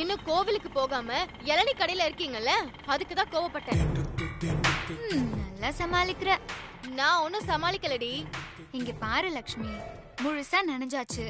இன்னும் கோவிலுக்கு போகாம இளநீ கடையில இருக்கீங்கல்ல, அதுக்குதான் கோவப்பட்டேன். நல்லா சமாளிக்கிற. நான் ஒன்னும் சமாளிக்கலடி. இங்க பாரு லக்ஷ்மி, முழுசா நனைஞ்சாச்சு,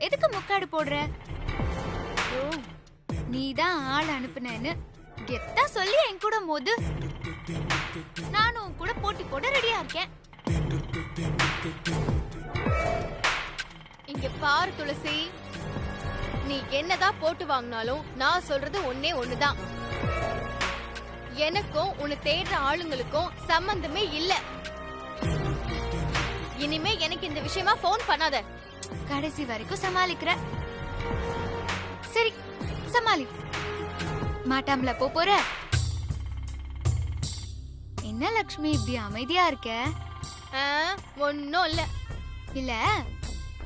எதுக்கு முக்காடு போடுற? நீதான் ஆள் அனுப்புனேன்னு கெத்தா சொல்லி என் கூட மோது. நானும் கூட போட்டி போட ரெடியா இருக்கேன். இங்க பாரு துளசி, நீ என்னதான் போட்டு வாங்கினாலும் நான் சொல்றது ஒன்னே ஒண்ணுதான். எனக்கும் உன்னை தேடுற ஆளுங்களுக்கும் சம்பந்தமே இல்ல. இனிமே எனக்கு இந்த விஷயமா போன் பண்ணாத. கடைசி வரைக்கும் சமாளிக்கிற. சரி சமாளி. மாட்டாமல போற. என்ன லக்ஷ்மி இப்படி அமைதியா இருக்க? ஒன்னும் இல்ல. இல்ல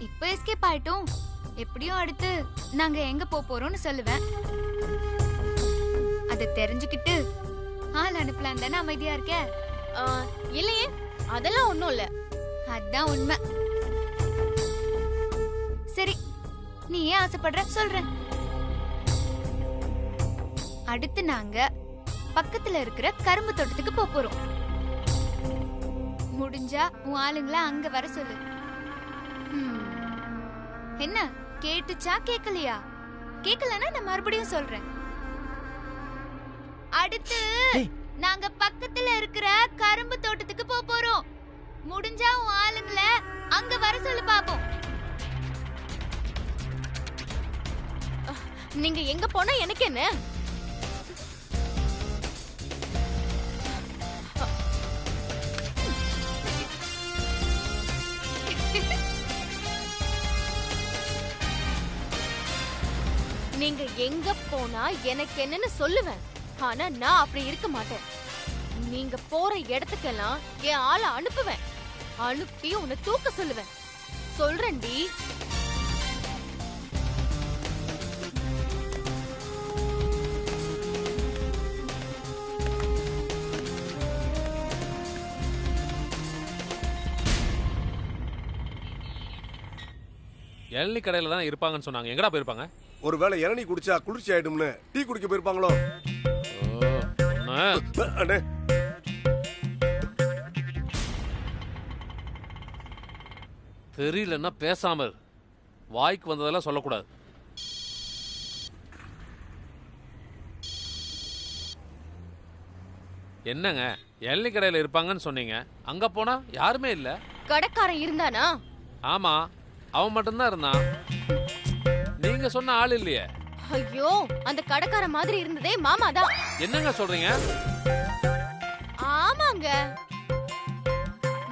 இப்ப எஸ்கேப் ஆயிட்டோம். எப்படியும் அடுத்து நாங்க எங்க போறோம்னு சொல்லுவேன். அத தெரிஞ்சுக்கிட்டு ஆள் அனுப்பலாம் தானே அமைதியா இருக்க? இல்லையே, அதெல்லாம் ஒண்ணும் இல்ல. அதான் உண்மை. சரி, நீ ஏன் ஆசைப்படுற சொல்ற. அடுத்து நாங்க பக்கத்துல இருக்கிற கரும்பு தோட்டத்துக்கு போறோம். முடிஞ்சா உன் ஆளுங்கள அங்க வர சொல்லு. என்ன கேட்டுச்சா கேக்கலையா? கேக்கலன்னா நான் மறுபடியும் சொல்றேன். அடுத்து நாங்க பக்கத்துல இருக்கிற கரும்பு தோட்டத்துக்கு போறோம். முடிஞ்சா உன் ஆளுங்கள அங்க வர சொல்லு பாப்போம். நீங்க எங்க போனா எனக்கு என்ன? நீங்க எங்க போனா எனக்கு என்னன்னு சொல்லுவேன். ஆனா நான் அப்படி இருக்க மாட்டேன். நீங்க போற இடத்துக்கெல்லாம் என் ஆளை அனுப்புவேன். அனுப்பி உன்னை தூக்க சொல்லுவேன். சொல்றேன்டி. இளநீ கடையில தான் இருப்பாங்கன்னு சொன்னாங்க. எங்கடா போயிருப்பாங்க? ஒருவேளை இளநீ குடிச்சா குளிர்ச்சி ஆயிடும்னு டீ குடிக்க போயிருப்பாங்களோ? அண்ணே, தெரியலன்னா பேசாம இரு. வாய்க்கு வந்ததெல்லாம் சொல்லக்கூடாது. என்னங்க இளநீ கடையில இருப்பாங்கன்னு சொன்னீங்க, அங்க போனா யாருமே இல்ல. கடைக்காரன் இருந்தானா? ஆமா, அவன் மட்டும்தான் இருந்தான். நீங்க சொன்ன ஆள் இல்லையே. ஐயோ, அந்த கடைக்கார மாதிரி இருந்ததே மாமா தான். என்னங்க சொல்றீங்க? ஆமாங்க,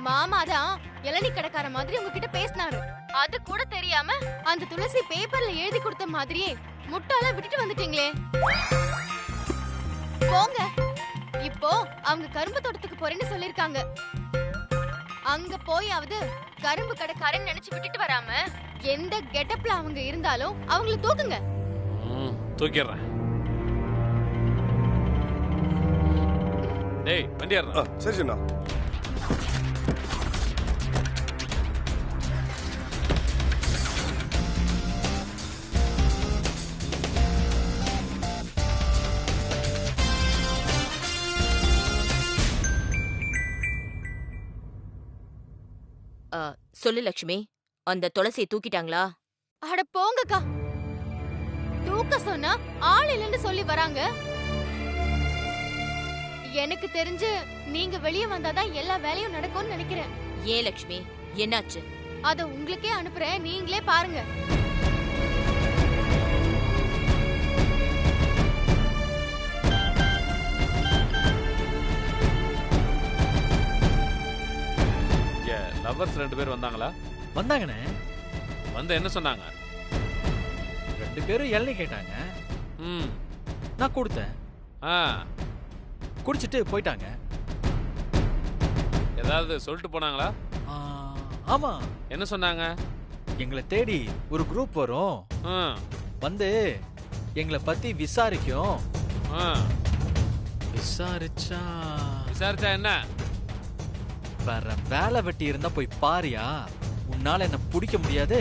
மாமா தான் இளநீ கடைக்கார மாதிரி உங்ககிட்ட பேசினாரு. அது கூட தெரியாம அந்த துளசி பேப்பர்ல எழுதி கொடுத்த மாதிரியே முட்டாள விட்டுட்டு வந்துட்டீங்களே. போங்க, இப்போ அவங்க கரும்பு தோட்டத்துக்கு போறேன்னு சொல்லிருக்காங்க. அங்க போயாவது கரும்பு கடைக்காரன் நினைச்சு விட்டுட்டு வராம எந்த கெட்டப்ல அவங்க இருந்தாலும் அவங்கள தூக்குங்க. தூக்கிடுறேன். டேய் வண்டி ஏறுடா. சரி சொன்னா. சொல்லு லட்சுமி, அந்த துளசியை தூக்கிட்டாங்களா? அட போங்கக்கா, தூக்க சொன்னா ஆள் இல்லைன்னு சொல்லி வராங்க. எனக்கு தெரிஞ்சு நீங்க வெளியே வந்தாதான் எல்லா வேலையும் நடக்கும்னு நினைக்கிறேன். ஏன் லட்சுமி, என்னாச்சு? அத உங்களுக்கே அனுப்புறேன், நீங்களே பாருங்க. லவர்ஸ் 2 பேர் வந்தாங்களா? வந்தாங்கண்ணே. வந்து என்ன சொன்னாங்க? 2 பேரும் இளநீ கேட்டாங்க. நான் கொடுத்தேன். குடிச்சிட்டு போயிட்டாங்க. ஏதாவது சொல்லிட்டு போனாங்களா? ஆமா. என்ன சொன்னாங்க? எங்களை தேடி ஒரு குரூப் வரும், வந்து எங்களை பத்தி விசாரிக்கும். விசாரிச்சா என்ன? வேற வேலை வெட்டி இருந்தா போய் பாரியா, உன்னால என்ன பிடிக்க முடியாது.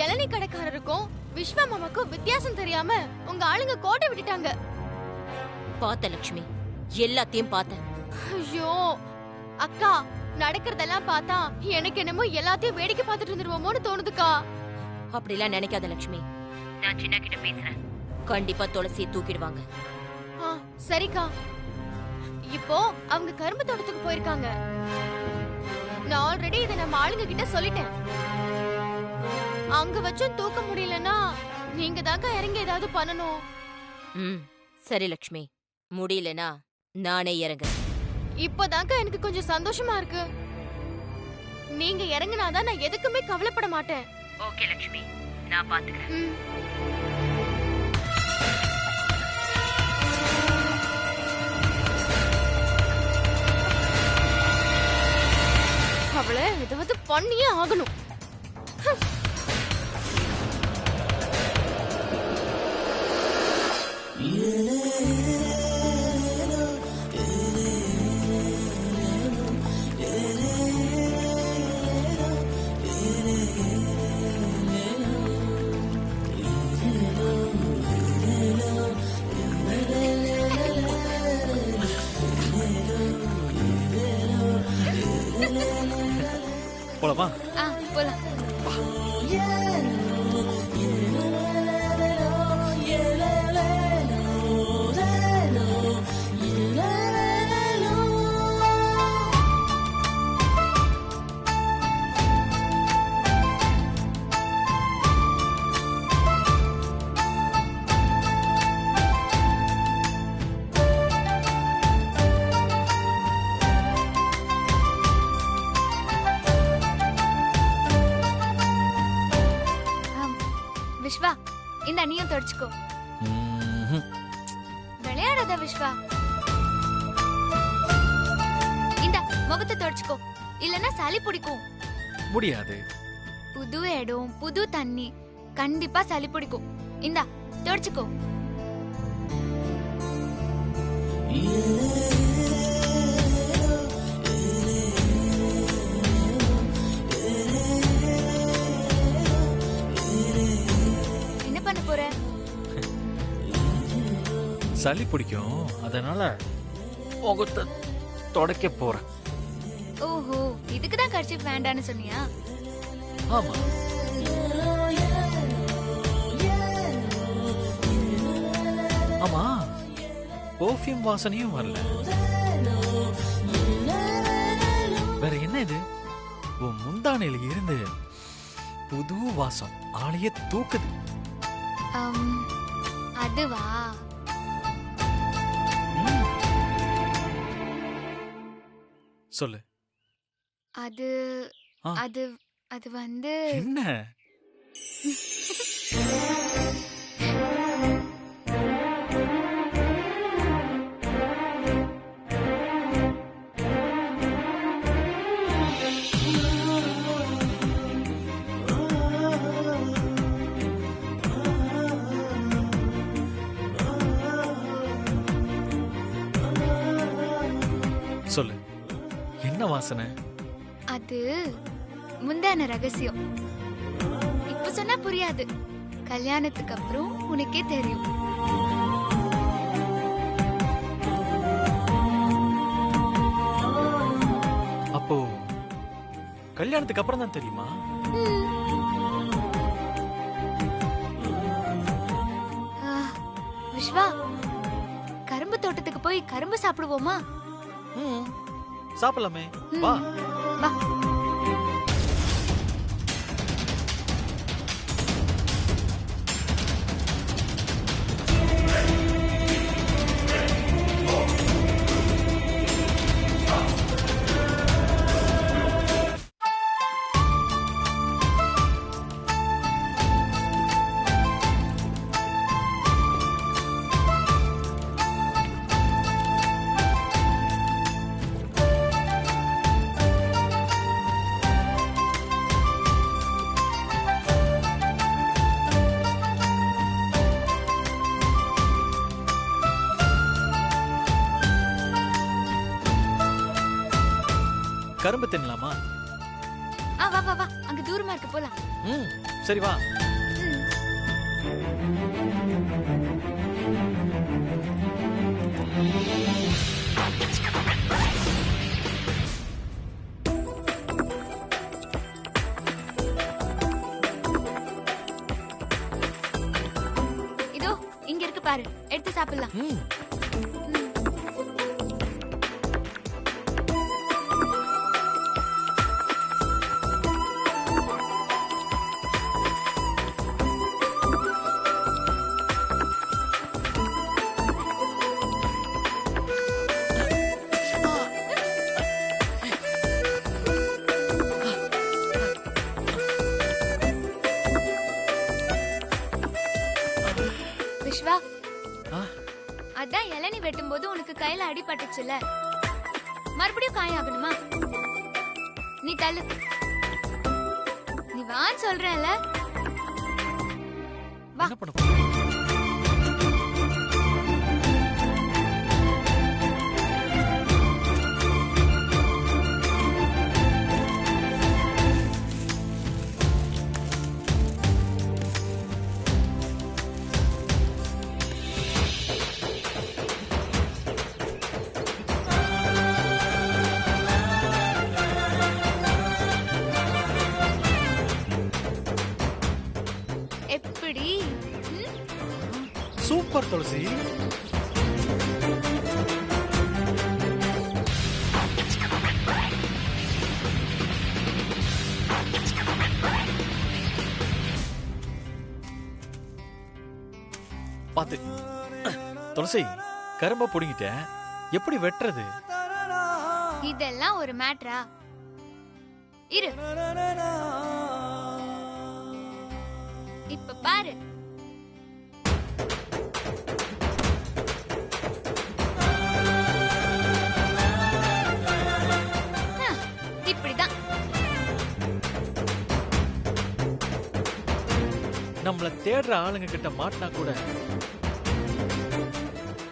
இளநீ கடைக்காரருக்கும் விஸ்வா மாமாக்கும் வித்தியாசம் தெரியாம உங்க ஆளுங்க கோட்டை விட்டுட்டாங்க. பார்த்த லக்ஷ்மி, எல்லாத்தையும் பார்த்தேன். ஐயோ அக்கா, நடக்கிறதெல்லாம் பார்த்தா எனக்கு என்னமோ எல்லாத்தையும் வேடிக்கை பார்த்துட்டு இருந்துருவோமோன்னு தோணுதுக்கா. அப்படிலாம் நினைக்காத லக்ஷ்மி. நான் சின்ன கிட்ட பேசுறேன். கண்டிப்பா துளசியை தூக்கிடுவாங்க. சரிக்கா. இப்போ அவங்க கரும்பு தோட்டத்துக்கு போயிருக்காங்க. நான் ஆல்ரெடி இதை நம்ம ஆளுங்க கிட்ட சொல்லிட்டேன். அங்க வச்சும் தூக்க முடியலன்னா நீங்க தாங்க இறங்கி ஏதாவது பண்ணணும். சரி லக்ஷ்மி, முடியலனா நானே இறங்குறேன். இப்போதாங்க எனக்கு கொஞ்சம் சந்தோஷமா இருக்கு. நீங்க இறங்குனாதான் நான் எதுக்குமே கவலைப்பட மாட்டேன். ஓகே லக்ஷ்மி, நான் பாத்துக்கிறேன். அவளை ஏதாவது பண்ணியே ஆகணும். போலாமா? போலாம். விஸ்வா, இந்த நீயும் தொடச்சுக்கோ. விளையாடாத விஸ்வா. இந்த முகத்தை தொடச்சுக்கோ, இல்லனா சளி பிடிக்கும். முடியாது. புது இடம், புது தண்ணி, கண்டிப்பா சளி பிடிக்கும். இந்த தொடச்சுக்கோ. சளி பிடிக்கும், அதனால முகத்தை தொடக்க போறேன். ஓஹோ, இதுக்குதான் கர்ச்சீஃப் வேண்டான்னு சொன்னியா? ஆமா. ஆமா, பெர்ஃப்யூம் வாசனையும் வரல. வேற என்ன இது? உன் முந்தானையில இருந்து புது வாசம் ஆளையே தூக்குது. அதுவா? சொல்லு. அது அது அது வந்து என்ன? சொல்லு, என்ன வாசனை? அது முந்தான ரகசியம். இப்ப சொன்னா புரியாது, கல்யாணத்துக்கு அப்புறம் உனக்கே தெரியும். அப்போ கல்யாணத்துக்கு அப்புறம் தான் தெரியுமா? விஸ்வா, கரும்பு தோட்டத்துக்கு போய் கரும்பு சாப்பிடுவோமா? சாப்பிடலாமே, வா. வா. கரும்பு தின்னலாமா? வா வா வா, அங்க தூரமா இருக்கு, போலாம். சரி வா. இதோ இங்க இருக்கு பாரு, எடுத்து சாப்பிடலாம். விஸ்வா, ஆ, அதான் இளநீ வெட்டும்போது உனக்கு கையில அடிபட்டுச்சுல, மறுபடியும் காயாகணுமா? நீ தள்ளு. நீ வான்னு சொல்றேன்ல. வா. என்ன பண்ண போற? எப்படி? சூப்பர் துளசி. பாத்து துளசி, கரும்ப புடிங்கிட்டேன், எப்படி வெட்டுறது? இதெல்லாம் ஒரு மேட்ரா? இரு, இப்ப பாரு. இப்படிதான். நம்மள தேடுற ஆளுங்க கிட்ட மாட்டினா கூட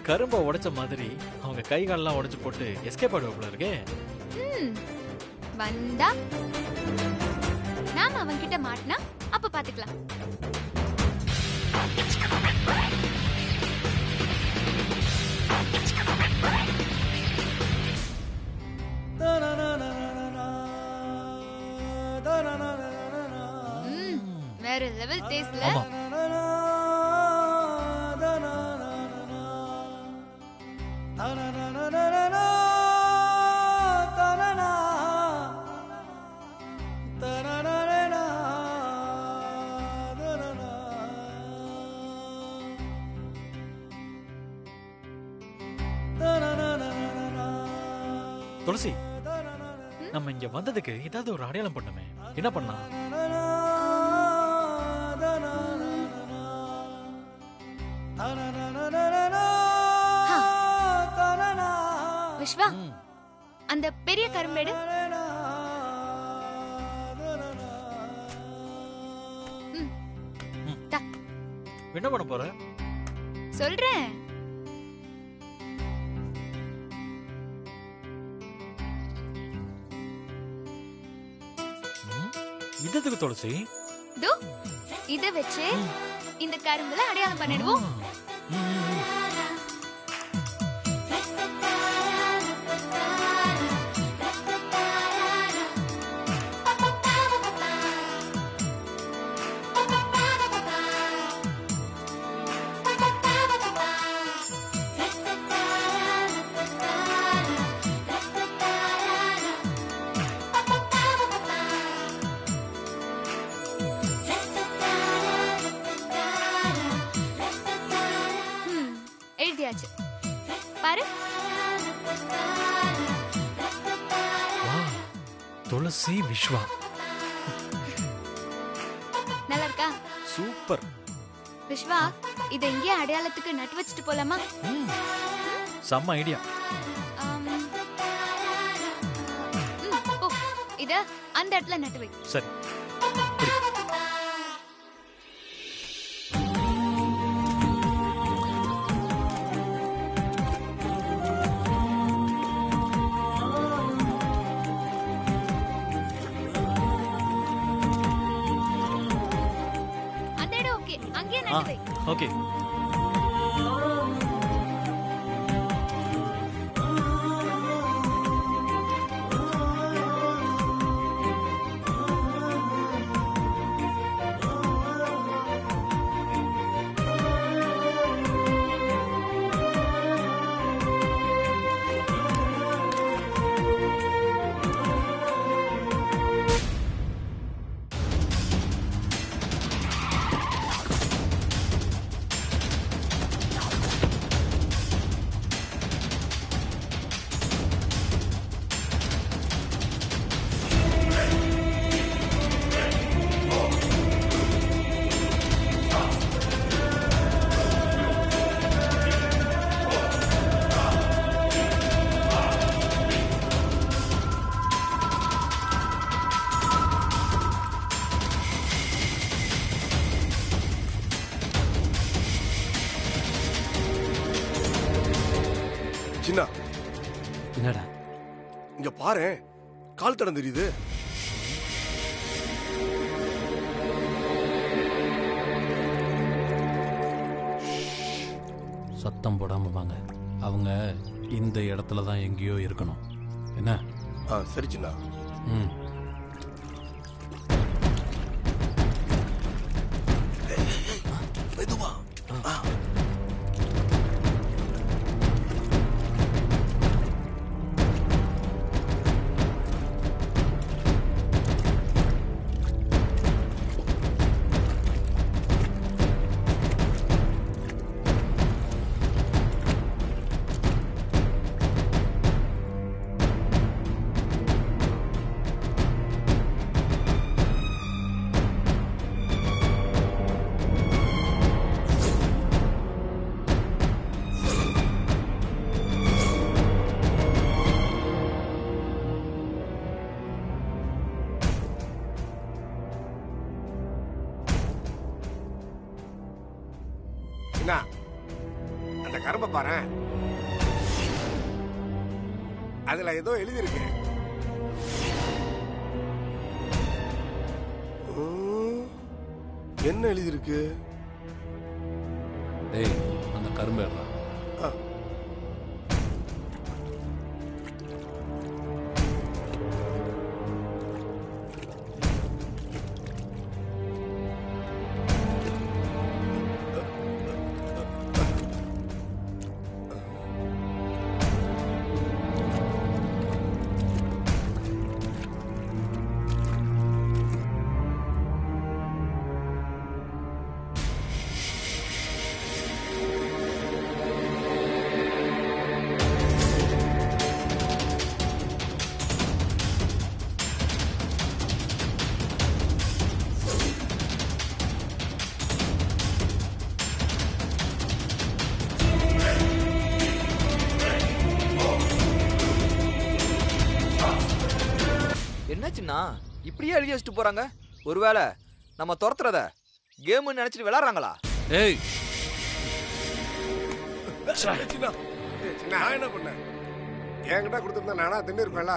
கரும்ப உடைச்ச மாதிரி அவங்க கை காலெல்லாம் உடைச்சு போட்டு எஸ்கேப் ஆடுவாப்புல இருக்கே. வந்தா நாம அவன்கிட்ட மாட்டினா அப்ப பாத்துக்கலாம். வேற லெவல் டேஸ்ட்ல. ஆமா. துளசி, நம்ம இங்க வந்ததுக்கு ஏதாவது ஒரு அடையாளம் பண்ணுமே. என்ன பண்ணலாம்? விஸ்வா, அந்த பெரிய கரும்பேடு. என்ன பண்ண போற? சொல்றேன். இதத்துக்கு துளசி? தோ இத வச்சு இந்த கரும்புல அடையாளம் பண்ணிடுவோம். எழுதியாச்சு பாரு. துளசி விஸ்வா, நல்லா இருக்கா? சூப்பர். விஸ்வா, இத இங்கே அடையாளத்துக்கு நட்டு வச்சுட்டு போலாமா? செம்ம ஐடியா. போ, இத அந்த இடத்துல நட்டு வை. சரி. அந்த இடம் ஓகே, அங்கேயே நட்டு வை. ஓகே. சின்ன என்னடா இங்க பாரு, கால் தடம் தெரியுது. சத்தம் போடாம வாங்க. அவங்க இந்த இடத்துல தான் எங்கேயோ இருக்கணும். என்ன? சரி சின்ன. ம். மெதுவா. என்ன அந்த கரும்பை பாரு, அதுல ஏதோ எழுதி இருக்கு. என்ன எழுதி இருக்கு? டேய், அந்த கரும்பு ஏறா. என்னாச்சுன்னா இப்படியே எழுதி வச்சுட்டு போறாங்க? ஒருவேளை நம்ம துரத்துறத கேம்னு நினைச்சிட்டு விளையாடுறாங்களா? ஏய், சின்ன, நான் என்ன பண்ணேன்? என்கிட்ட கொடுத்துருந்தா நானா தின்னு இருப்பேன்ல.